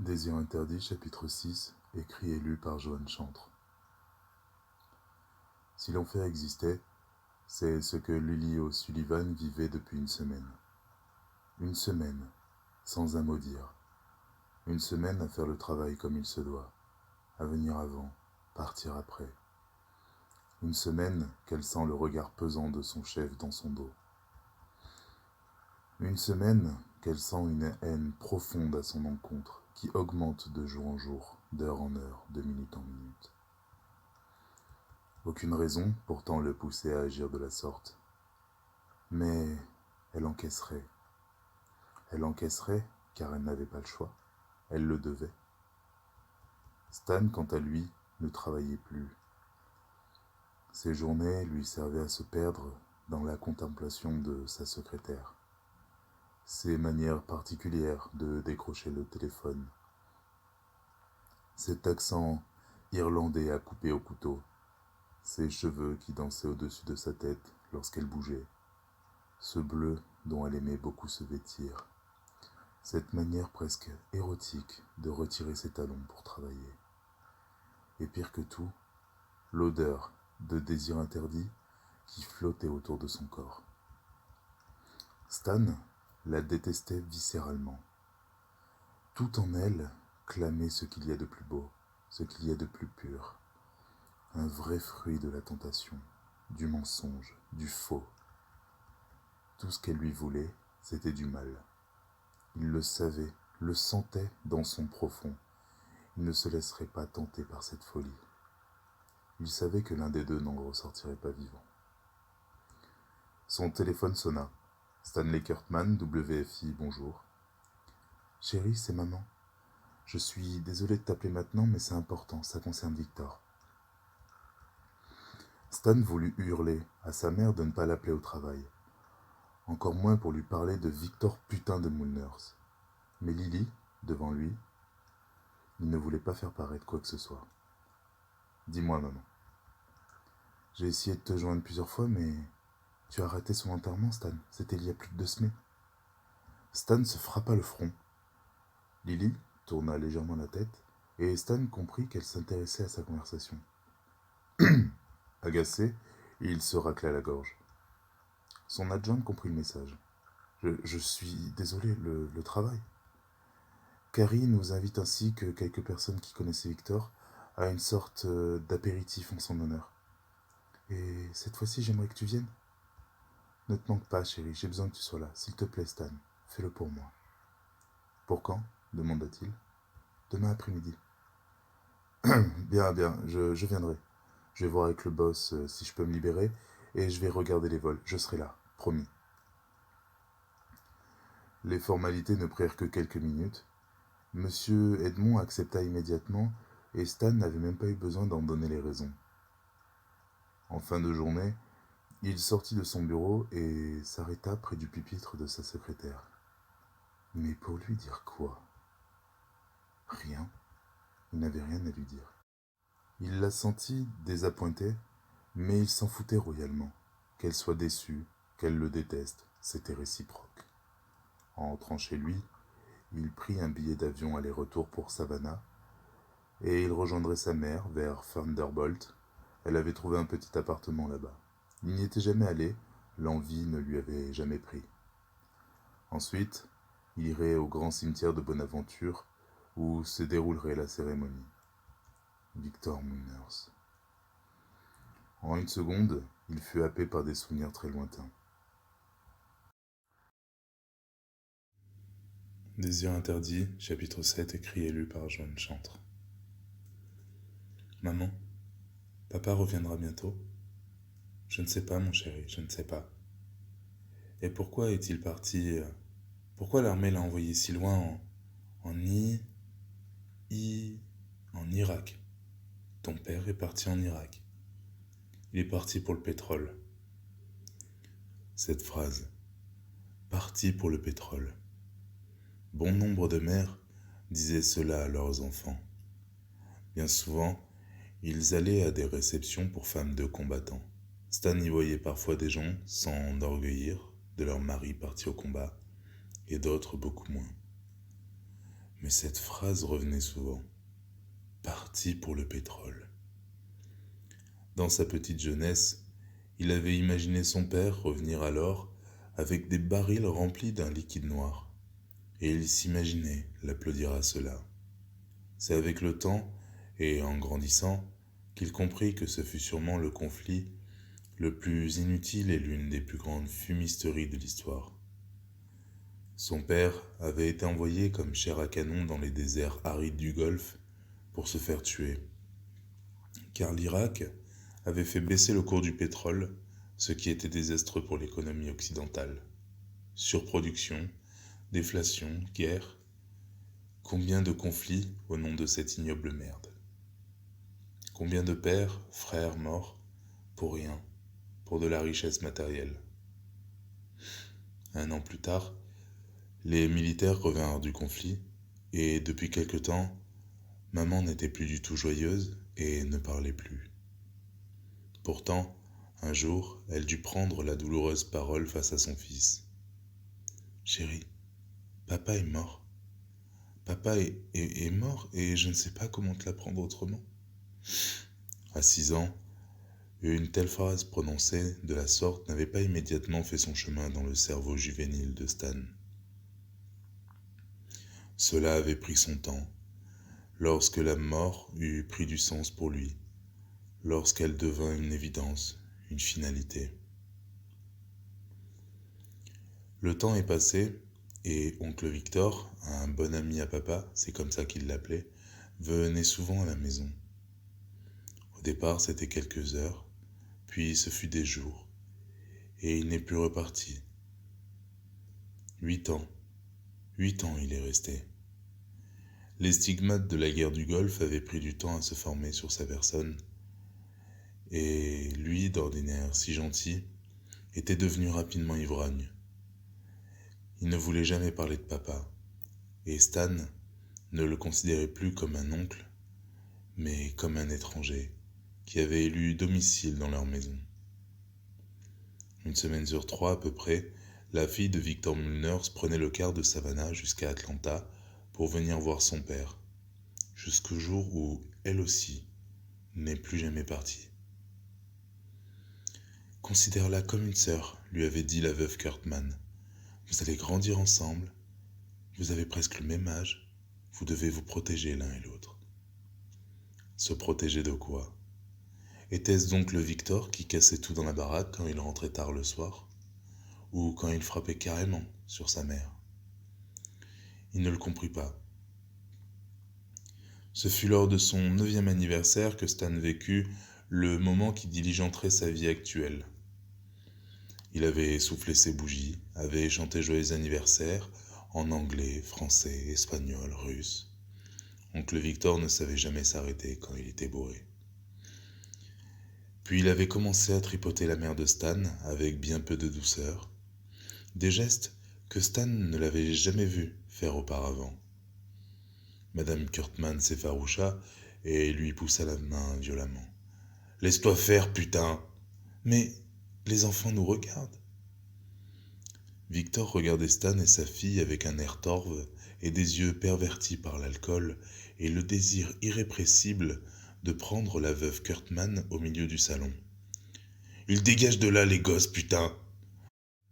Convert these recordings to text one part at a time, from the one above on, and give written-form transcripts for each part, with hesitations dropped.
Désir interdit, chapitre 6, écrit et lu par Joanne Chantre. Si l'enfer existait, c'est ce que Lily O'Sullivan vivait depuis une semaine. Une semaine, sans un mot dire. Une semaine à faire le travail comme il se doit, à venir avant, partir après. Une semaine qu'elle sent le regard pesant de son chef dans son dos. Une semaine qu'elle sent une haine profonde à son encontre, qui augmente de jour en jour, d'heure en heure, de minute en minute. Aucune raison pourtant le poussait à agir de la sorte. Mais elle encaisserait. Elle encaisserait car elle n'avait pas le choix. Elle le devait. Stan, quant à lui, ne travaillait plus. Ses journées lui servaient à se perdre dans la contemplation de sa secrétaire. Ses manières particulières de décrocher le téléphone. Cet accent irlandais à couper au couteau. Ses cheveux qui dansaient au-dessus de sa tête lorsqu'elle bougeait. Ce bleu dont elle aimait beaucoup se vêtir. Cette manière presque érotique de retirer ses talons pour travailler. Et pire que tout, l'odeur de désir interdit qui flottait autour de son corps. Stan la détestait viscéralement. Tout en elle clamait ce qu'il y a de plus beau, ce qu'il y a de plus pur. Un vrai fruit de la tentation, du mensonge, du faux. Tout ce qu'elle lui voulait, c'était du mal. Il le savait, le sentait dans son profond. Il ne se laisserait pas tenter par cette folie. Il savait que l'un des deux n'en ressortirait pas vivant. Son téléphone sonna. Stanley Kurtman, WFI, bonjour. Chérie, c'est maman. Je suis désolé de t'appeler maintenant, mais c'est important, ça concerne Victor. Stan voulut hurler à sa mère de ne pas l'appeler au travail. Encore moins pour lui parler de Victor putain de Moulners. Mais Lily, devant lui, il ne voulait pas faire paraître quoi que ce soit. Dis-moi, maman. J'ai essayé de te joindre plusieurs fois, mais tu as raté son enterrement, Stan. C'était il y a plus de 2 semaines. Stan se frappa le front. Lily tourna légèrement la tête, et Stan comprit qu'elle s'intéressait à sa conversation. Agacé, il se racla la gorge. Son adjointe comprit le message. Je suis désolé, le travail. Carrie nous invite ainsi que quelques personnes qui connaissaient Victor à une sorte d'apéritif en son honneur. Et cette fois-ci, j'aimerais que tu viennes. Ne te manque pas, chérie, j'ai besoin que tu sois là. S'il te plaît, Stan, fais-le pour moi. Pour quand demanda-t-il. Demain après-midi. Bien, je viendrai. Je vais voir avec le boss si je peux me libérer et je vais regarder les vols. Je serai là, promis. Les formalités ne prirent que quelques minutes. Monsieur Edmond accepta immédiatement et Stan n'avait même pas eu besoin d'en donner les raisons. En fin de journée, il sortit de son bureau et s'arrêta près du pupitre de sa secrétaire. Mais pour lui dire quoi? Rien. Il n'avait rien à lui dire. Il la sentit désappointée, mais il s'en foutait royalement. Qu'elle soit déçue, qu'elle le déteste, c'était réciproque. En rentrant chez lui, il prit un billet d'avion aller-retour pour Savannah, et il rejoindrait sa mère vers Thunderbolt. Elle avait trouvé un petit appartement là-bas. Il n'y était jamais allé, l'envie ne lui avait jamais pris. Ensuite, il irait au grand cimetière de Bonaventure, où se déroulerait la cérémonie. Victor Moulners. En une seconde, il fut happé par des souvenirs très lointains. Désir interdit, chapitre 7, écrit et lu par Joanne Chantre. Maman, papa reviendra bientôt? Je ne sais pas, mon chéri, je ne sais pas. Et pourquoi est-il parti Pourquoi l'armée l'a envoyé si loin en Irak? Ton père est parti en Irak. Il est parti pour le pétrole. Cette phrase, parti pour le pétrole. Bon nombre de mères disaient cela à leurs enfants. Bien souvent, ils allaient à des réceptions pour femmes de combattants. Stan y voyait parfois des gens s'enorgueillir de leur mari parti au combat, et d'autres beaucoup moins. Mais cette phrase revenait souvent. Parti pour le pétrole. Dans sa petite jeunesse, il avait imaginé son père revenir alors avec des barils remplis d'un liquide noir. Et il s'imaginait l'applaudir à cela. C'est avec le temps, et en grandissant, qu'il comprit que ce fut sûrement le conflit le plus inutile et l'une des plus grandes fumisteries de l'histoire. Son père avait été envoyé comme chair à canon dans les déserts arides du Golfe pour se faire tuer, car l'Irak avait fait baisser le cours du pétrole, ce qui était désastreux pour l'économie occidentale. Surproduction, déflation, guerre, combien de conflits au nom de cette ignoble merde. Combien de pères, frères morts, pour rien, pour de la richesse matérielle. 1 an plus tard, les militaires revinrent du conflit, et depuis quelque temps, maman n'était plus du tout joyeuse et ne parlait plus. Pourtant, un jour, elle dut prendre la douloureuse parole face à son fils. « Chérie, papa est mort. Papa est mort et je ne sais pas comment te l'apprendre autrement. » À 6 ans, une telle phrase prononcée de la sorte n'avait pas immédiatement fait son chemin dans le cerveau juvénile de Stan. Cela avait pris son temps, lorsque la mort eut pris du sens pour lui, lorsqu'elle devint une évidence, une finalité. Le temps est passé et oncle Victor, un bon ami à papa, c'est comme ça qu'il l'appelait, venait souvent à la maison. Au départ, c'était quelques heures, puis ce fut des jours, et il n'est plus reparti. 8 ans. 8 ans il est resté. Les stigmates de la guerre du Golfe avaient pris du temps à se former sur sa personne, et lui, d'ordinaire si gentil, était devenu rapidement ivrogne. Il ne voulait jamais parler de papa, et Stan ne le considérait plus comme un oncle, mais comme un étranger qui avait élu domicile dans leur maison. 1 semaine sur 3 à peu près, la fille de Victor Mullners prenait le car de Savannah jusqu'à Atlanta pour venir voir son père, jusqu'au jour où elle aussi n'est plus jamais partie. « Considère-la comme une sœur, lui avait dit la veuve Kurtman. Vous allez grandir ensemble, vous avez presque le même âge, vous devez vous protéger l'un et l'autre. » Se protéger de quoi ? Était-ce donc le Victor qui cassait tout dans la baraque quand il rentrait tard le soir ? Ou quand il frappait carrément sur sa mère ? Il ne le comprit pas. Ce fut lors de son 9e anniversaire que Stan vécut le moment qui diligenterait sa vie actuelle. Il avait soufflé ses bougies, avait chanté joyeux anniversaire en anglais, français, espagnol, russe. Oncle Victor ne savait jamais s'arrêter quand il était bourré. Puis il avait commencé à tripoter la mère de Stan avec bien peu de douceur, des gestes que Stan ne l'avait jamais vu faire auparavant. Madame Kurtman s'effaroucha et lui poussa la main violemment. « Laisse-toi faire, putain !»« Mais les enfants nous regardent. » Victor regardait Stan et sa fille avec un air torve et des yeux pervertis par l'alcool et le désir irrépressible de prendre la veuve Kurtman au milieu du salon. « Ils dégagent de là, les gosses, putain !»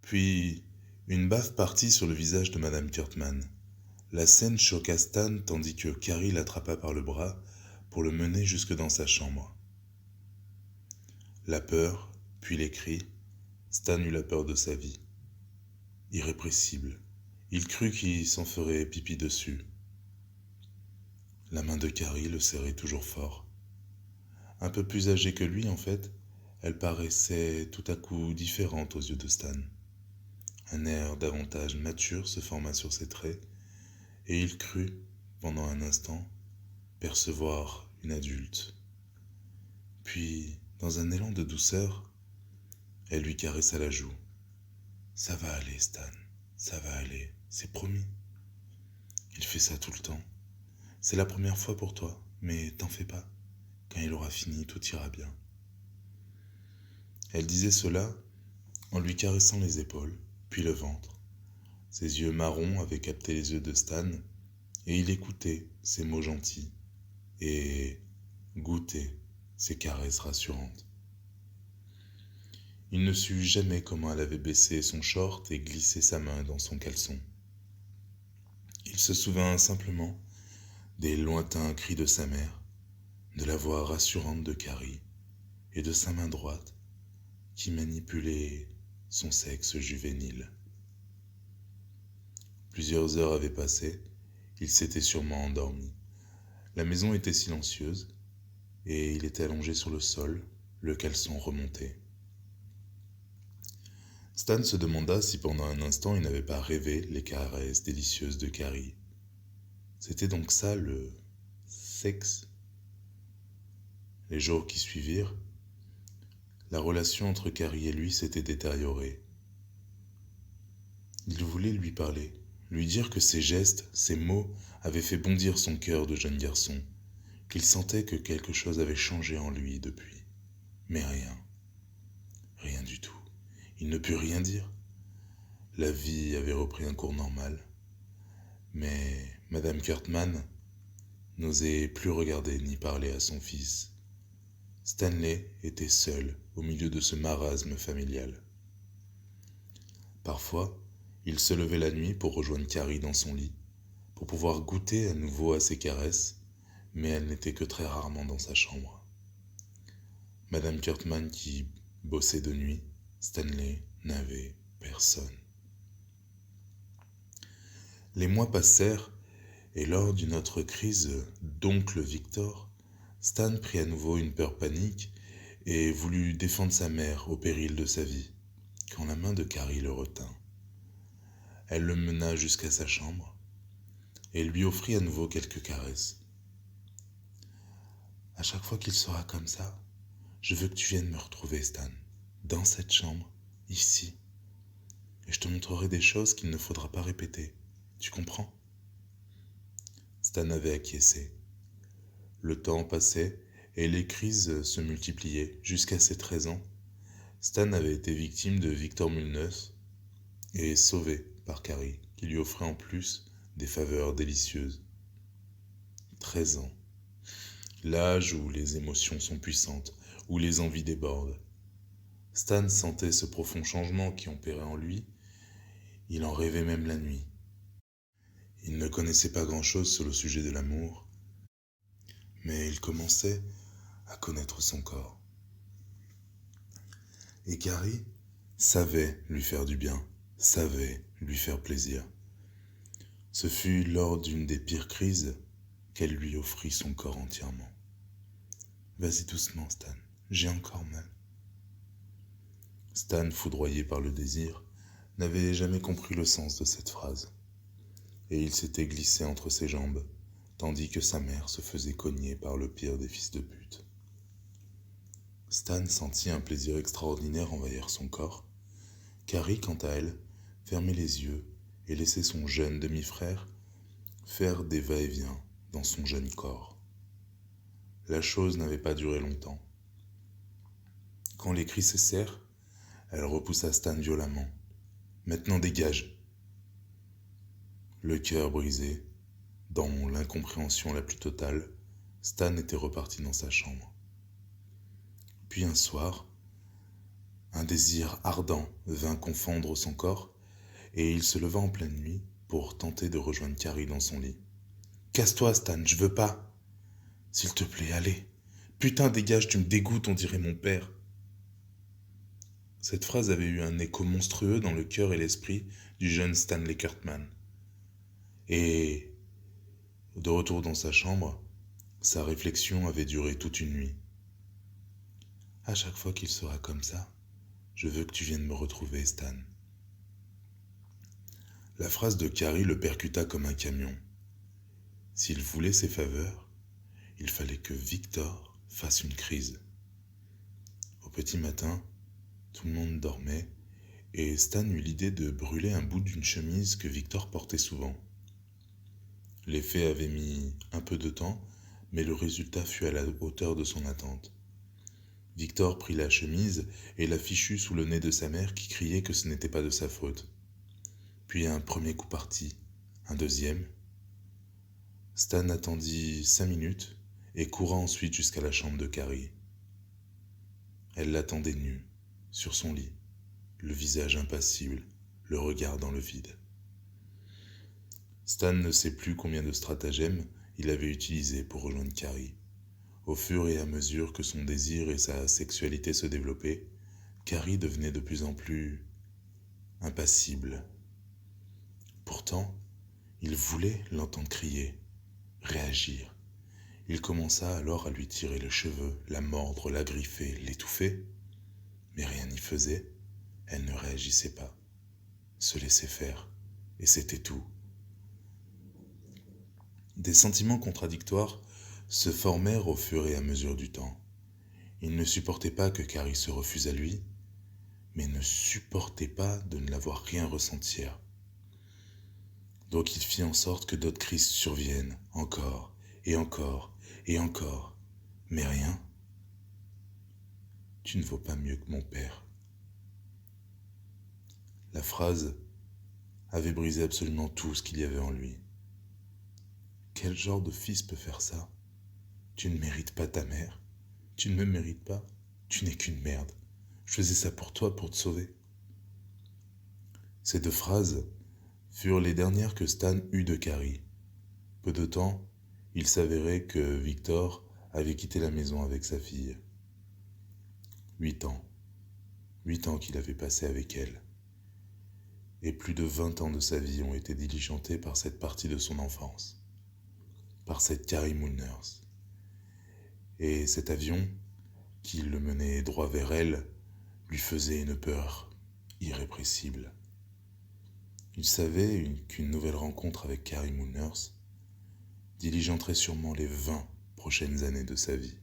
Puis une baffe partit sur le visage de Madame Kurtman. La scène choqua Stan tandis que Carrie l'attrapa par le bras pour le mener jusque dans sa chambre. La peur, puis les cris, Stan eut la peur de sa vie. Irrépressible, il crut qu'il s'en ferait pipi dessus. La main de Carrie le serrait toujours fort. Un peu plus âgée que lui, en fait, elle paraissait tout à coup différente aux yeux de Stan. Un air davantage mature se forma sur ses traits, et il crut, pendant un instant, percevoir une adulte. Puis, dans un élan de douceur, elle lui caressa la joue. « Ça va aller, Stan, ça va aller, c'est promis. Il fait ça tout le temps. C'est la première fois pour toi, mais t'en fais pas. Quand il aura fini, tout ira bien. » Elle disait cela en lui caressant les épaules, puis le ventre. Ses yeux marrons avaient capté les yeux de Stan, et il écoutait ses mots gentils et goûtait ses caresses rassurantes. Il ne sut jamais comment elle avait baissé son short et glissé sa main dans son caleçon. Il se souvint simplement des lointains cris de sa mère, de la voix rassurante de Carrie et de sa main droite qui manipulait son sexe juvénile. Plusieurs heures avaient passé, il s'était sûrement endormi. La maison était silencieuse et il était allongé sur le sol, le caleçon remonté. Stan se demanda si pendant un instant il n'avait pas rêvé les caresses délicieuses de Carrie. C'était donc ça le sexe. Les jours qui suivirent, la relation entre Carrie et lui s'était détériorée. Il voulait lui parler, lui dire que ses gestes, ses mots avaient fait bondir son cœur de jeune garçon, qu'il sentait que quelque chose avait changé en lui depuis. Mais rien du tout. Il ne put rien dire. La vie avait repris un cours normal, mais Madame Kurtzman n'osait plus regarder ni parler à son fils. Stanley était seul au milieu de ce marasme familial. Parfois, il se levait la nuit pour rejoindre Carrie dans son lit, pour pouvoir goûter à nouveau à ses caresses, mais elle n'était que très rarement dans sa chambre. Madame Kurtzman qui bossait de nuit, Stanley n'avait personne. Les mois passèrent et lors d'une autre crise d'oncle Victor, Stan prit à nouveau une peur panique et voulut défendre sa mère au péril de sa vie, quand la main de Carrie le retint. Elle le mena jusqu'à sa chambre et lui offrit à nouveau quelques caresses. À chaque fois qu'il sera comme ça, je veux que tu viennes me retrouver, Stan, dans cette chambre, ici. Et je te montrerai des choses qu'il ne faudra pas répéter. Tu comprends ? Stan avait acquiescé. Le temps passait et les crises se multipliaient. Jusqu'à ses 13 ans, Stan avait été victime de Victor Mulnus et sauvé par Carrie, qui lui offrait en plus des faveurs délicieuses. 13 ans. L'âge où les émotions sont puissantes, où les envies débordent. Stan sentait ce profond changement qui opérait en lui. Il en rêvait même la nuit. Il ne connaissait pas grand-chose sur le sujet de l'amour, mais il commençait à connaître son corps. Et Carrie savait lui faire du bien, savait lui faire plaisir. Ce fut lors d'une des pires crises qu'elle lui offrit son corps entièrement. « Vas-y doucement, Stan, j'ai encore mal. » Stan, foudroyé par le désir, n'avait jamais compris le sens de cette phrase. Et il s'était glissé entre ses jambes, tandis que sa mère se faisait cogner par le pire des fils de pute. Stan sentit un plaisir extraordinaire envahir son corps. Carrie, quant à elle, fermait les yeux et laissait son jeune demi-frère faire des va-et-vient dans son jeune corps. La chose n'avait pas duré longtemps. Quand les cris cessèrent, elle repoussa Stan violemment. « Maintenant dégage !» Le cœur brisé, dans l'incompréhension la plus totale, Stan était reparti dans sa chambre. Puis un soir, un désir ardent vint confondre son corps et il se leva en pleine nuit pour tenter de rejoindre Carrie dans son lit. « Casse-toi, Stan, je veux pas. S'il te plaît, allez. Putain, dégage, tu me dégoûtes, on dirait mon père. » Cette phrase avait eu un écho monstrueux dans le cœur et l'esprit du jeune Stanley Kurtzman. Et, de retour dans sa chambre, sa réflexion avait duré toute une nuit. À chaque fois qu'il sera comme ça, je veux que tu viennes me retrouver, Stan. La phrase de Carrie le percuta comme un camion. S'il voulait ses faveurs, il fallait que Victor fasse une crise. Au petit matin, tout le monde dormait et Stan eut l'idée de brûler un bout d'une chemise que Victor portait souvent. L'effet avait mis un peu de temps, mais le résultat fut à la hauteur de son attente. Victor prit la chemise et la fichut sous le nez de sa mère qui criait que ce n'était pas de sa faute. Puis un premier coup partit, un deuxième. Stan attendit 5 minutes et courut ensuite jusqu'à la chambre de Carrie. Elle l'attendait nue, sur son lit, le visage impassible, le regard dans le vide. Stan ne sait plus combien de stratagèmes il avait utilisés pour rejoindre Carrie. Au fur et à mesure que son désir et sa sexualité se développaient, Carrie devenait de plus en plus impassible. Pourtant, il voulait l'entendre crier, réagir. Il commença alors à lui tirer les cheveux, la mordre, la griffer, l'étouffer. Mais rien n'y faisait, elle ne réagissait pas, se laissait faire, et c'était tout. Des sentiments contradictoires se formèrent au fur et à mesure du temps. Il ne supportait pas que Carrie se refuse à lui, mais ne supportait pas de ne la voir rien ressentir. Donc il fit en sorte que d'autres crises surviennent, encore, et encore, et encore, mais rien. Tu ne vaux pas mieux que mon père. La phrase avait brisé absolument tout ce qu'il y avait en lui. Quel genre de fils peut faire ça? Tu ne mérites pas ta mère. Tu ne me mérites pas. Tu n'es qu'une merde. Je faisais ça pour toi, pour te sauver. Ces deux phrases furent les dernières que Stan eut de Carrie. Peu de temps, il s'avérait que Victor avait quitté la maison avec sa fille. 8 ans. 8 ans qu'il avait passé avec elle. Et plus de 20 ans de sa vie ont été diligentés par cette partie de son enfance, par cette Carrie Mooners. Et cet avion, qui le menait droit vers elle, lui faisait une peur irrépressible. Il savait qu'une nouvelle rencontre avec Carrie Mooners diligenterait sûrement les 20 prochaines années de sa vie.